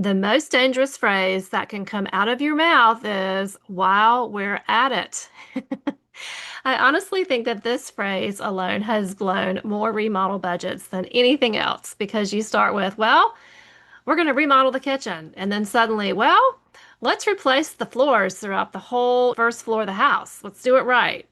The most dangerous phrase that can come out of your mouth is while we're at it. I honestly think that this phrase alone has blown more remodel budgets than anything else because you start with, well, we're going to remodel the kitchen. And then suddenly, well, let's replace the floors throughout the whole first floor of the house. Let's do it right.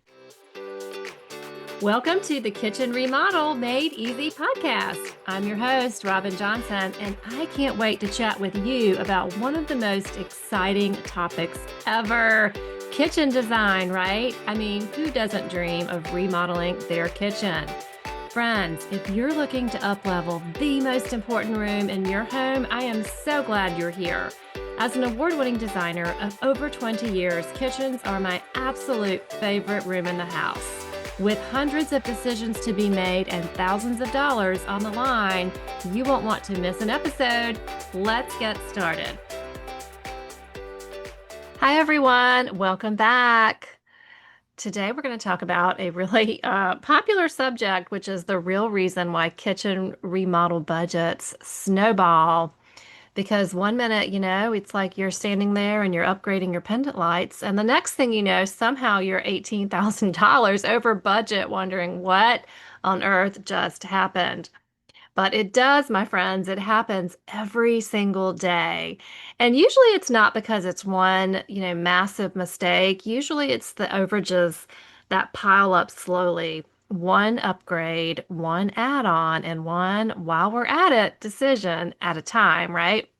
Welcome to the Kitchen Remodel Made Easy podcast. I'm your host, Robin Johnson, and I can't wait to chat with you about one of the most exciting topics ever. Kitchen design, right? I mean, who doesn't dream of remodeling their kitchen? Friends, if you're looking to uplevel the most important room in your home, I am so glad you're here. As an award-winning designer of over 20 years, kitchens are my absolute favorite room in the house. With hundreds of decisions to be made and thousands of dollars on the line, you won't want to miss an episode. Let's get started. Hi, everyone. Welcome back. Today, we're going to talk about a really popular subject, which is the real reason why kitchen remodel budgets snowball. Because one minute, it's like you're standing there and you're upgrading your pendant lights, and the next thing you know, somehow you're $18,000 over budget, wondering what on earth just happened. But it does, my friends. It happens every single day. And usually it's not because it's one, massive mistake. Usually it's the overages that pile up slowly. One upgrade, one add-on, and one while we're at it decision at a time, right?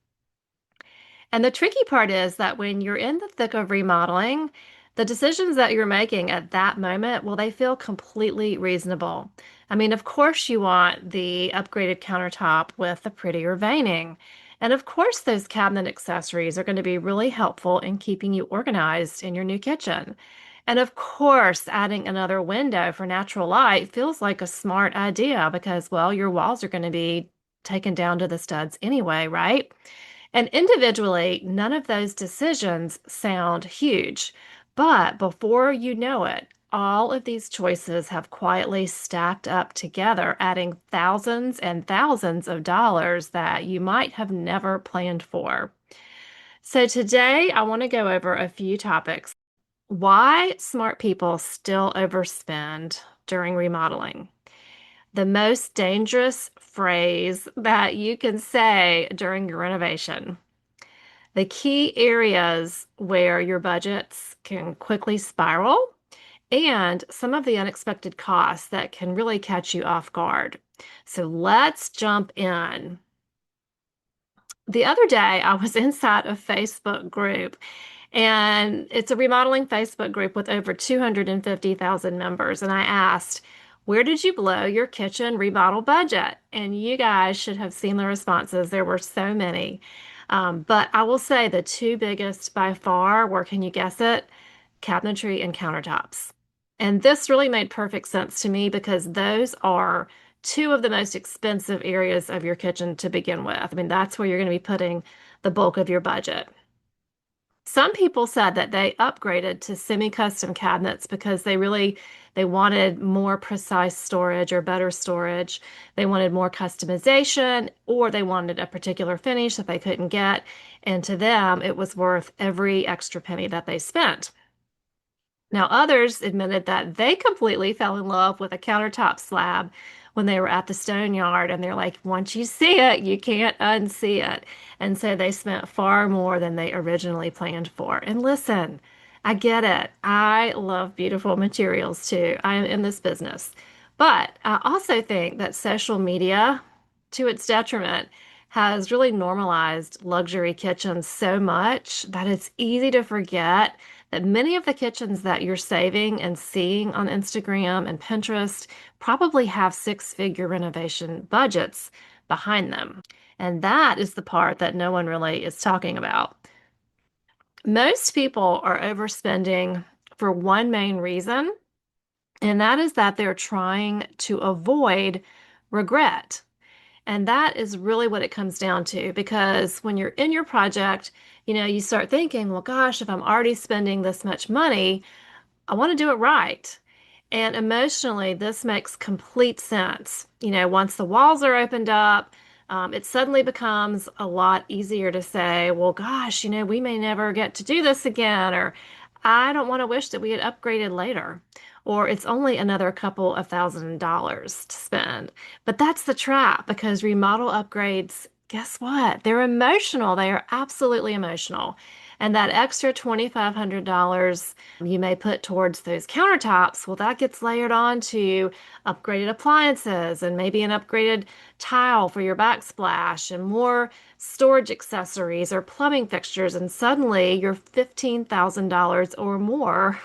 And the tricky part is that when you're in the thick of remodeling, the decisions that you're making at that moment, well, they feel completely reasonable. I mean, of course, you want the upgraded countertop with the prettier veining. And of course, those cabinet accessories are going to be really helpful in keeping you organized in your new kitchen. And of course, adding another window for natural light feels like a smart idea because, well, your walls are going to be taken down to the studs anyway, right? And individually, none of those decisions sound huge. But before you know it, all of these choices have quietly stacked up together, adding thousands and thousands of dollars that you might have never planned for. So today, I want to go over a few topics. Why smart people still overspend during remodeling. The most dangerous phrase that you can say during your renovation. The key areas where your budgets can quickly spiral, and some of the unexpected costs that can really catch you off guard. So let's jump in. The other day, I was inside a Facebook group, and it's a remodeling Facebook group with over 250,000 members. And I asked, where did you blow your kitchen remodel budget? And you guys should have seen the responses. There were so many. But I will say the two biggest by far were, can you guess it? Cabinetry and countertops. And this really made perfect sense to me because those are two of the most expensive areas of your kitchen to begin with. I mean, that's where you're going to be putting the bulk of your budget. Some people said that they upgraded to semi-custom cabinets because they wanted more precise storage or better storage. They wanted more customization, or they wanted a particular finish that they couldn't get. And to them, it was worth every extra penny that they spent. Now, others admitted that they completely fell in love with a countertop slab when they were at the stone yard, and they're like, once you see it, you can't unsee it. And so they spent far more than they originally planned for. And listen, I get it. I love beautiful materials too. I am in this business. But I also think that social media, to its detriment, has really normalized luxury kitchens so much that it's easy to forget that many of the kitchens that you're saving and seeing on Instagram and Pinterest probably have six-figure renovation budgets behind them. And that is the part that no one really is talking about. Most people are overspending for one main reason, and that is that they're trying to avoid regret. And that is really what it comes down to because when you're in your project, you start thinking, well, gosh, if I'm already spending this much money, I want to do it right. And emotionally, this makes complete sense. Once the walls are opened up, it suddenly becomes a lot easier to say, well, gosh, we may never get to do this again, or I don't want to wish that we had upgraded later, or it's only another couple of $1,000s to spend. But that's the trap because remodel upgrades, guess what? They're emotional. They are absolutely emotional. And that extra $2,500 you may put towards those countertops, well, that gets layered on to upgraded appliances and maybe an upgraded tile for your backsplash and more storage accessories or plumbing fixtures. And suddenly you're $15,000 or more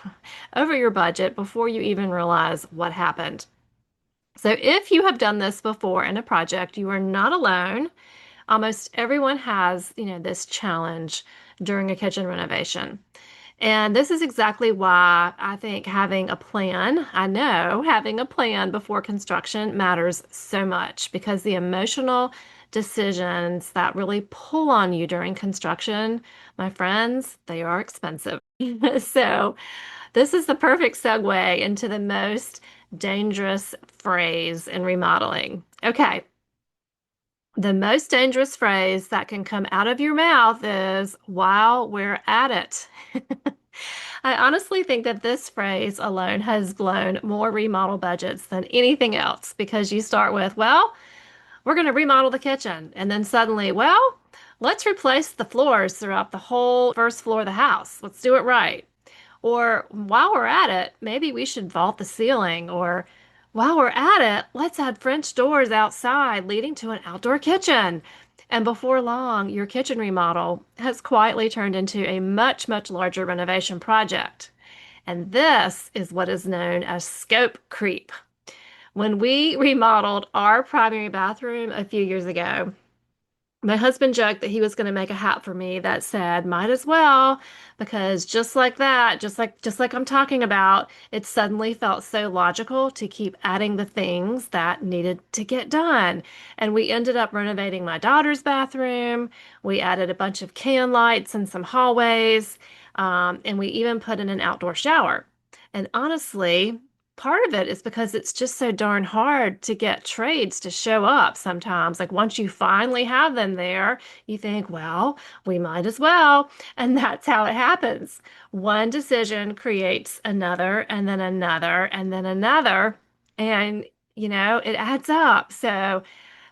over your budget before you even realize what happened. So if you have done this before in a project, you are not alone. Almost everyone has, this challenge during a kitchen renovation. And this is exactly why I think I know having a plan before construction matters so much because the emotional decisions that really pull on you during construction, my friends, they are expensive. So, this is the perfect segue into the most dangerous phrase in remodeling. Okay, the most dangerous phrase that can come out of your mouth is while we're at it. I honestly think that this phrase alone has blown more remodel budgets than anything else because you start with, well, we're going to remodel the kitchen. And then suddenly, well, let's replace the floors throughout the whole first floor of the house. Let's do it right. Or while we're at it, maybe we should vault the ceiling. Or while we're at it, let's add French doors outside leading to an outdoor kitchen. And before long, your kitchen remodel has quietly turned into a much, much larger renovation project. And this is what is known as scope creep. When we remodeled our primary bathroom a few years ago, my husband joked that he was going to make a hat for me that said, might as well, because just like that, just like I'm talking about, it suddenly felt so logical to keep adding the things that needed to get done. And we ended up renovating my daughter's bathroom. We added a bunch of can lights in some hallways, and we even put in an outdoor shower. And honestly, part of it is because it's just so darn hard to get trades to show up sometimes. Like once you finally have them there, you think, well, we might as well. And that's how it happens. One decision creates another, and then another, and then another. And, it adds up. So,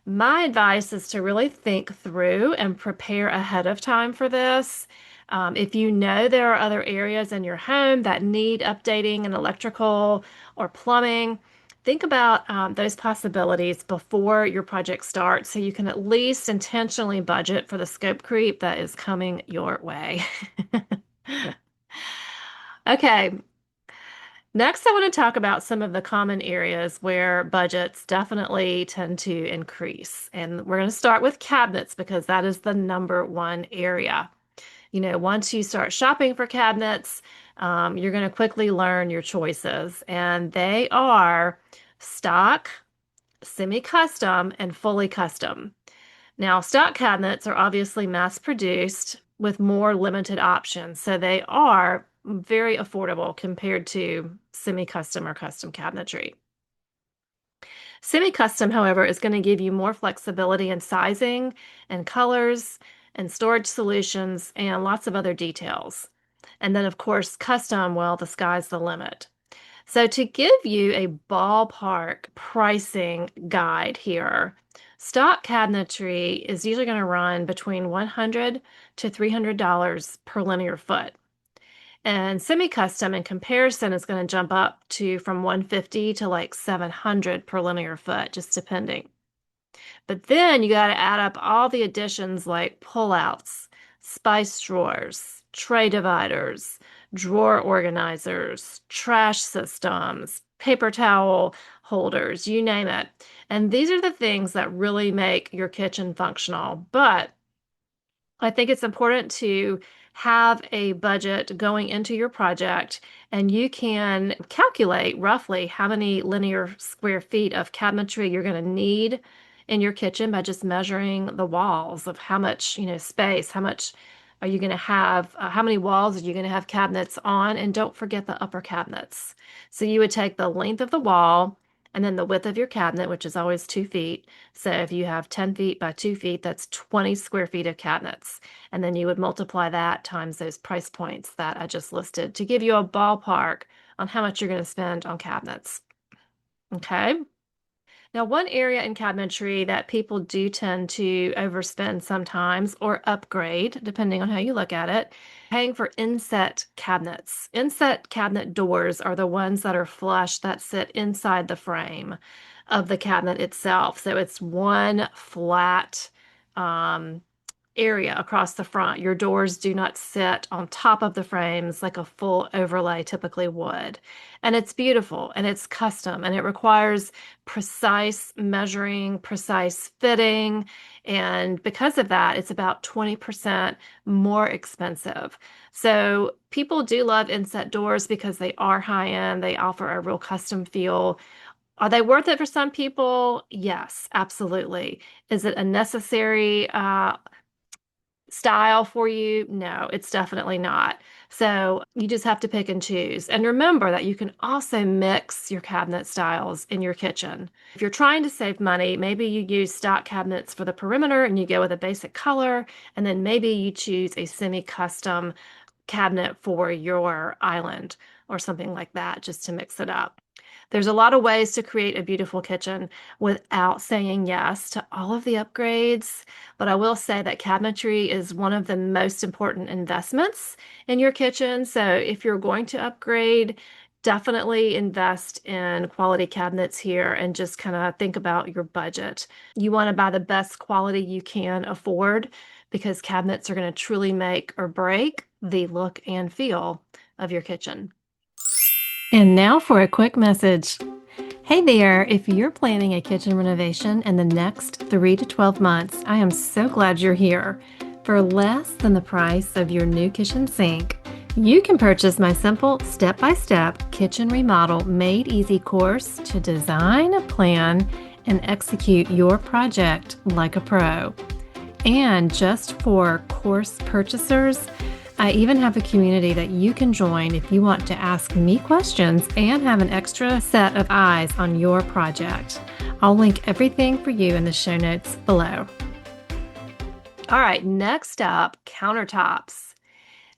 my advice is to really think through and prepare ahead of time for this. If you know there are other areas in your home that need updating in electrical or plumbing, think about those possibilities before your project starts so you can at least intentionally budget for the scope creep that is coming your way. Okay, next, I want to talk about some of the common areas where budgets definitely tend to increase. And we're going to start with cabinets because that is the number one area. Once you start shopping for cabinets, you're going to quickly learn your choices. And they are stock, semi-custom, and fully custom. Now, stock cabinets are obviously mass produced with more limited options, so they are very affordable compared to semi-custom or custom cabinetry. Semi-custom, however, is going to give you more flexibility in sizing and colors and storage solutions and lots of other details. And then, of course, custom, well, the sky's the limit. So, to give you a ballpark pricing guide here, stock cabinetry is usually going to run between $100 to $300 per linear foot. And semi-custom in comparison is going to jump up to from 150 to like 700 per linear foot, just depending. But then you got to add up all the additions like pullouts, spice drawers, tray dividers, drawer organizers, trash systems, paper towel holders, you name it. And these are the things that really make your kitchen functional. But I think it's important to have a budget going into your project, and you can calculate roughly how many linear square feet of cabinetry you're going to need in your kitchen by just measuring the walls of how much, space, how much are you going to have, how many walls are you going to have cabinets on, and don't forget the upper cabinets. So you would take the length of the wall and then the width of your cabinet, which is always 2 feet. So if you have 10 feet by 2 feet, that's 20 square feet of cabinets. And then you would multiply that times those price points that I just listed to give you a ballpark on how much you're going to spend on cabinets. Okay. Now, one area in cabinetry that people do tend to overspend sometimes or upgrade, depending on how you look at it, paying for inset cabinets. Inset cabinet doors are the ones that are flush that sit inside the frame of the cabinet itself. So it's one flat um, area across the front. Your doors do not sit on top of the frames like a full overlay typically would. And it's beautiful and it's custom and it requires precise measuring, precise fitting. And because of that, it's about 20% more expensive. So people do love inset doors because they are high end, they offer a real custom feel. Are they worth it for some people? Yes, absolutely. Is it a necessary style for you? No, it's definitely not. So you just have to pick and choose. And remember that you can also mix your cabinet styles in your kitchen. If you're trying to save money, maybe you use stock cabinets for the perimeter and you go with a basic color, and then maybe you choose a semi-custom cabinet for your island or something like that just to mix it up. There's a lot of ways to create a beautiful kitchen without saying yes to all of the upgrades, but I will say that cabinetry is one of the most important investments in your kitchen. So if you're going to upgrade, definitely invest in quality cabinets here and just kind of think about your budget. You want to buy the best quality you can afford because cabinets are going to truly make or break the look and feel of your kitchen. And now for a quick message. Hey there, if you're planning a kitchen renovation in the next 3 to 12 months, I am so glad you're here. For less than the price of your new kitchen sink, you can purchase my simple step-by-step kitchen remodel made easy course to design, plan, and execute your project like a pro. And just for course purchasers, I even have a community that you can join if you want to ask me questions and have an extra set of eyes on your project. I'll link everything for you in the show notes below. All right, next up, countertops.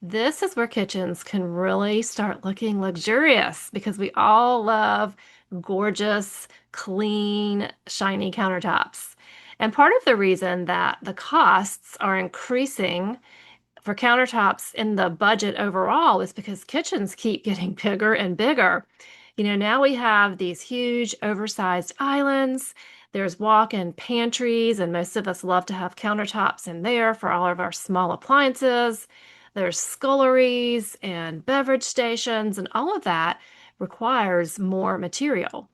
This is where kitchens can really start looking luxurious because we all love gorgeous, clean, shiny countertops. And part of the reason that the costs are increasing for countertops in the budget overall is because kitchens keep getting bigger and bigger. Now we have these huge oversized islands. There's walk-in pantries, and most of us love to have countertops in there for all of our small appliances. There's sculleries and beverage stations, and all of that requires more material.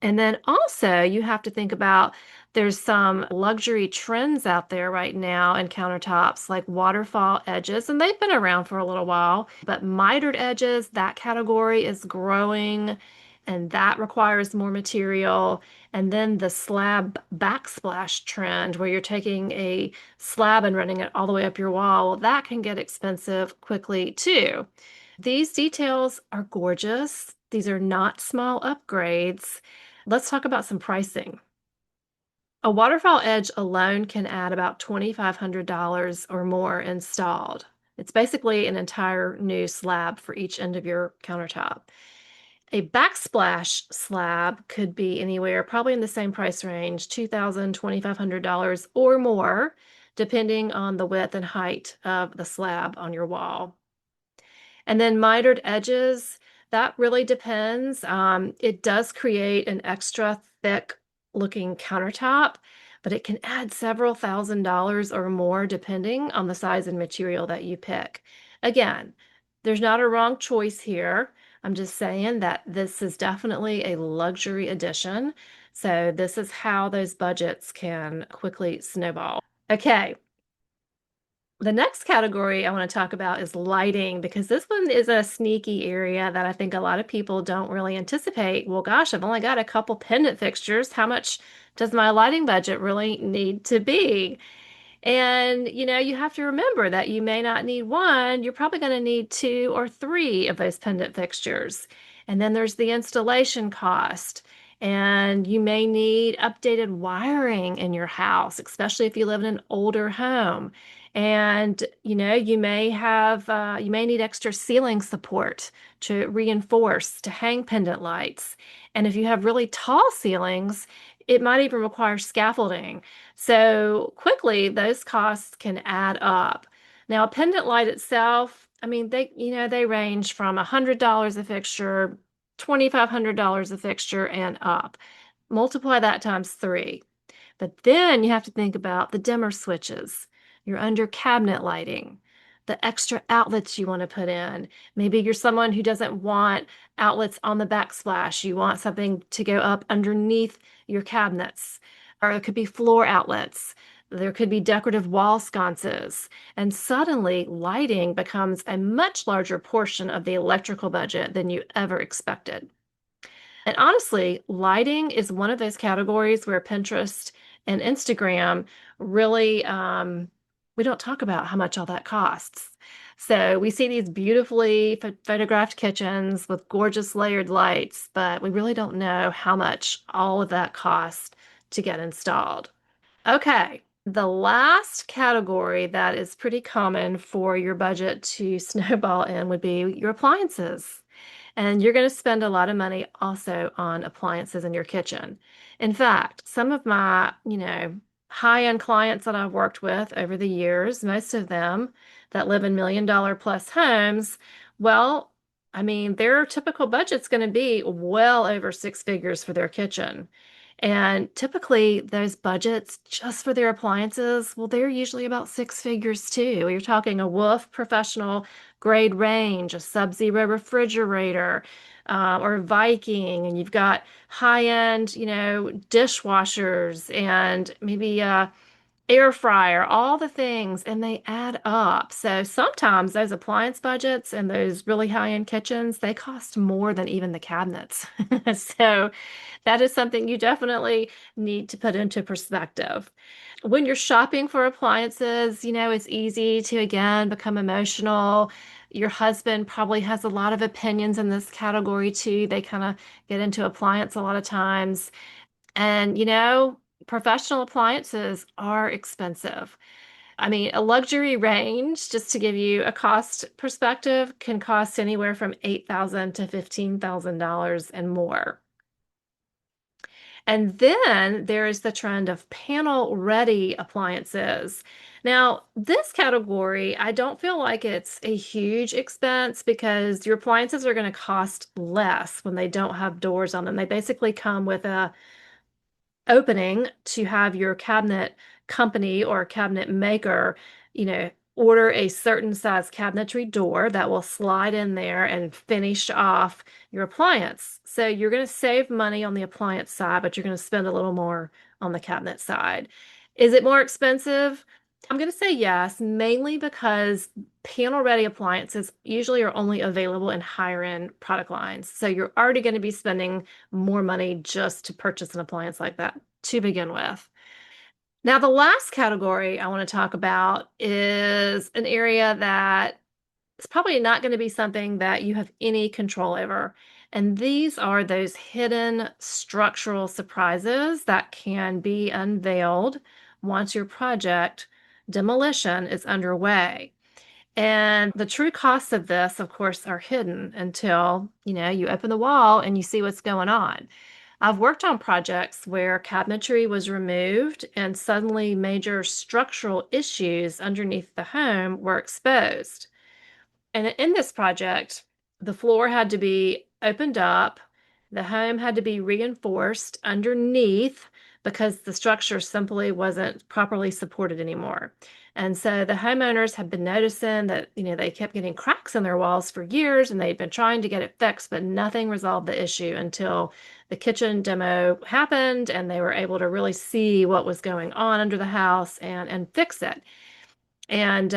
And then also you have to think about there's some luxury trends out there right now in countertops like waterfall edges, and they've been around for a little while, but mitered edges, that category is growing and that requires more material. And then the slab backsplash trend where you're taking a slab and running it all the way up your wall, well, that can get expensive quickly too. These details are gorgeous. These are not small upgrades. Let's talk about some pricing. A waterfall edge alone can add about $2,500 or more installed. It's basically an entire new slab for each end of your countertop. A backsplash slab could be anywhere, probably in the same price range, $2,000, $2,500 or more, depending on the width and height of the slab on your wall. And then mitered edges, that really depends. It does create an extra thick looking countertop, but it can add several $1,000s or more depending on the size and material that you pick. Again, there's not a wrong choice here. I'm just saying that this is definitely a luxury addition. So this is how those budgets can quickly snowball. Okay, the next category I want to talk about is lighting because this one is a sneaky area that I think a lot of people don't really anticipate. Well, gosh, I've only got a couple pendant fixtures. How much does my lighting budget really need to be? And you have to remember that you may not need one. You're probably going to need two or three of those pendant fixtures. And then there's the installation cost. And you may need updated wiring in your house, especially if you live in an older home. And you may need extra ceiling support to reinforce, to hang pendant lights. And if you have really tall ceilings, it might even require scaffolding. So quickly, those costs can add up. Now, a pendant light itself, I mean, they range from $100 a fixture, $2,500 a fixture, and up. Multiply that times three. But then you have to think about the dimmer switches, your under cabinet lighting, the extra outlets you want to put in. Maybe you're someone who doesn't want outlets on the backsplash. You want something to go up underneath your cabinets. Or it could be floor outlets. There could be decorative wall sconces. And suddenly, lighting becomes a much larger portion of the electrical budget than you ever expected. And honestly, lighting is one of those categories where Pinterest and Instagram really, we don't talk about how much all that costs. So we see these beautifully photographed kitchens with gorgeous layered lights, but we really don't know how much all of that costs to get installed. Okay, the last category that is pretty common for your budget to snowball in would be your appliances. And you're going to spend a lot of money also on appliances in your kitchen. In fact, some of my, high-end clients that I've worked with over the years, most of them that live in million-dollar plus homes, well, I mean, their typical budget's going to be well over six figures for their kitchen. And typically, those budgets just for their appliances, well, they're usually about six figures too. You're talking a Wolf professional grade range, a Sub-Zero refrigerator, or Viking, and you've got high-end, dishwashers and maybe a air fryer, all the things, and they add up. So sometimes those appliance budgets and those really high-end kitchens, they cost more than even the cabinets. So that is something you definitely need to put into perspective. When you're shopping for appliances, it's easy to again become emotional. Your husband probably has a lot of opinions in this category too. They kind of get into appliance a lot of times. And, professional appliances are expensive. I mean, a luxury range, just to give you a cost perspective, can cost anywhere from $8,000 to $15,000 and more. And then there is the trend of panel-ready appliances. Now, this category, I don't feel like it's a huge expense because your appliances are going to cost less when they don't have doors on them. They basically come with a opening to have your cabinet company or cabinet maker, order a certain size cabinetry door that will slide in there and finish off your appliance. So you're going to save money on the appliance side, but you're going to spend a little more on the cabinet side. Is it more expensive? I'm going to say yes, mainly because panel-ready appliances usually are only available in higher-end product lines. So you're already going to be spending more money just to purchase an appliance like that to begin with. Now, the last category I want to talk about is an area that is probably not going to be something that you have any control over. And these are those hidden structural surprises that can be unveiled once your project demolition is underway. And the true costs of this, of course, are hidden until, you open the wall and you see what's going on. I've worked on projects where cabinetry was removed and suddenly major structural issues underneath the home were exposed. And in this project, the floor had to be opened up, the home had to be reinforced underneath because the structure simply wasn't properly supported anymore. And so the homeowners have been noticing that, they kept getting cracks in their walls for years and they'd been trying to get it fixed, but nothing resolved the issue until the kitchen demo happened and they were able to really see what was going on under the house and fix it. And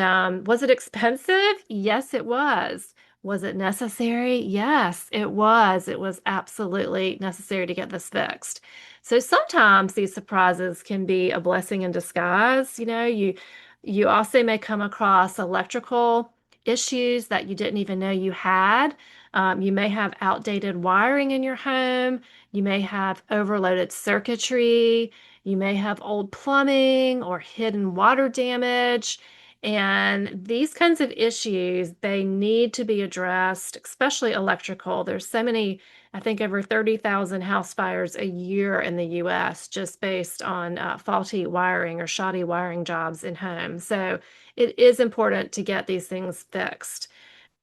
was it expensive? Yes, it was. Was it necessary? Yes, it was. It was absolutely necessary to get this fixed. So sometimes these surprises can be a blessing in disguise. You also may come across electrical issues that you didn't even know you had. You may have outdated wiring in your home. You may have overloaded circuitry. You may have old plumbing or hidden water damage. And these kinds of issues, they need to be addressed, especially electrical. There's so many, I think over 30,000 house fires a year in the US just based on faulty wiring or shoddy wiring jobs in homes. So it is important to get these things fixed.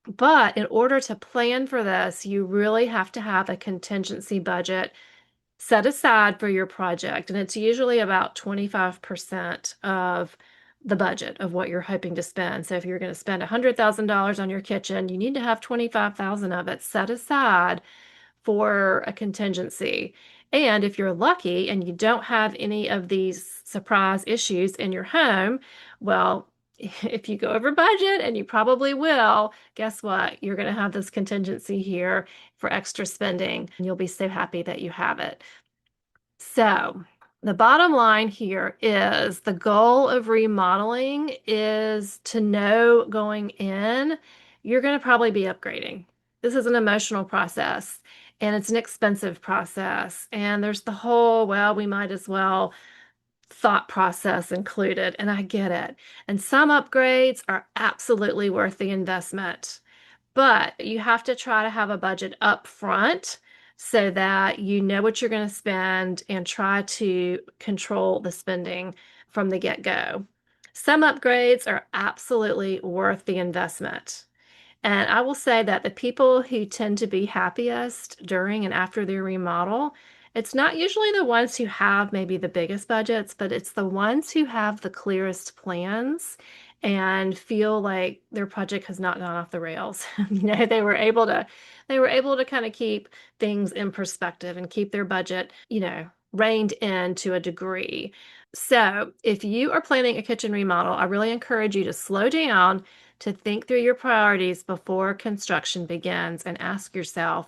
But in order to plan for this, you really have to have a contingency budget set aside for your project. And it's usually about 25% of the budget of what you're hoping to spend. So if you're going to spend $100,000 on your kitchen, you need to have 25,000 of it set aside for a contingency. And if you're lucky and you don't have any of these surprise issues in your home, well, if you go over budget, and you probably will, guess what? You're going to have this contingency here for extra spending, and you'll be so happy that you have it. So, the bottom line here is the goal of remodeling is to know going in, you're going to probably be upgrading. This is an emotional process and it's an expensive process. And there's the whole, well, we might as well thought process included. And I get it. And some upgrades are absolutely worth the investment. But you have to try to have a budget up front so that you know what you're going to spend and try to control the spending from the get-go. Some upgrades are absolutely worth the investment. And I will say that the people who tend to be happiest during and after their remodel, it's not usually the ones who have maybe the biggest budgets, but it's the ones who have the clearest plans and feel like their project has not gone off the rails. They were able to kind of keep things in perspective and keep their budget, reined in to a degree. So, if you are planning a kitchen remodel, I really encourage you to slow down, to think through your priorities before construction begins and ask yourself,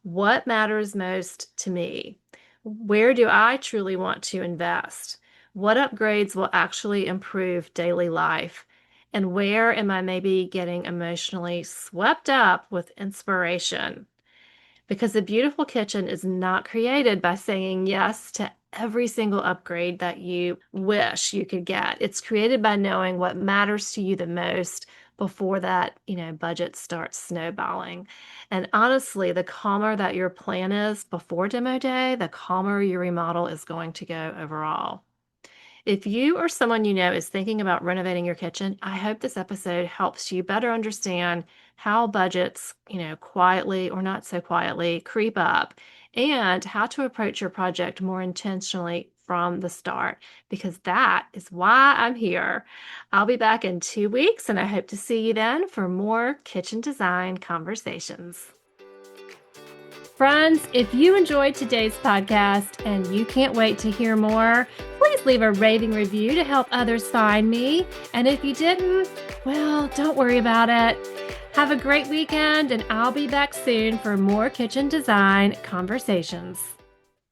what matters most to me? Where do I truly want to invest? What upgrades will actually improve daily life? And where am I maybe getting emotionally swept up with inspiration? Because a beautiful kitchen is not created by saying yes to every single upgrade that you wish you could get. It's created by knowing what matters to you the most before that, budget starts snowballing. And honestly, the calmer that your plan is before demo day, the calmer your remodel is going to go overall. If you or someone you know is thinking about renovating your kitchen, I hope this episode helps you better understand how budgets, quietly or not so quietly creep up, and how to approach your project more intentionally from the start, because that is why I'm here. I'll be back in 2 weeks, and I hope to see you then for more kitchen design conversations. Friends, if you enjoyed today's podcast and you can't wait to hear more, please leave a raving review to help others find me. And if you didn't, well, don't worry about it. Have a great weekend, and I'll be back soon for more kitchen design conversations.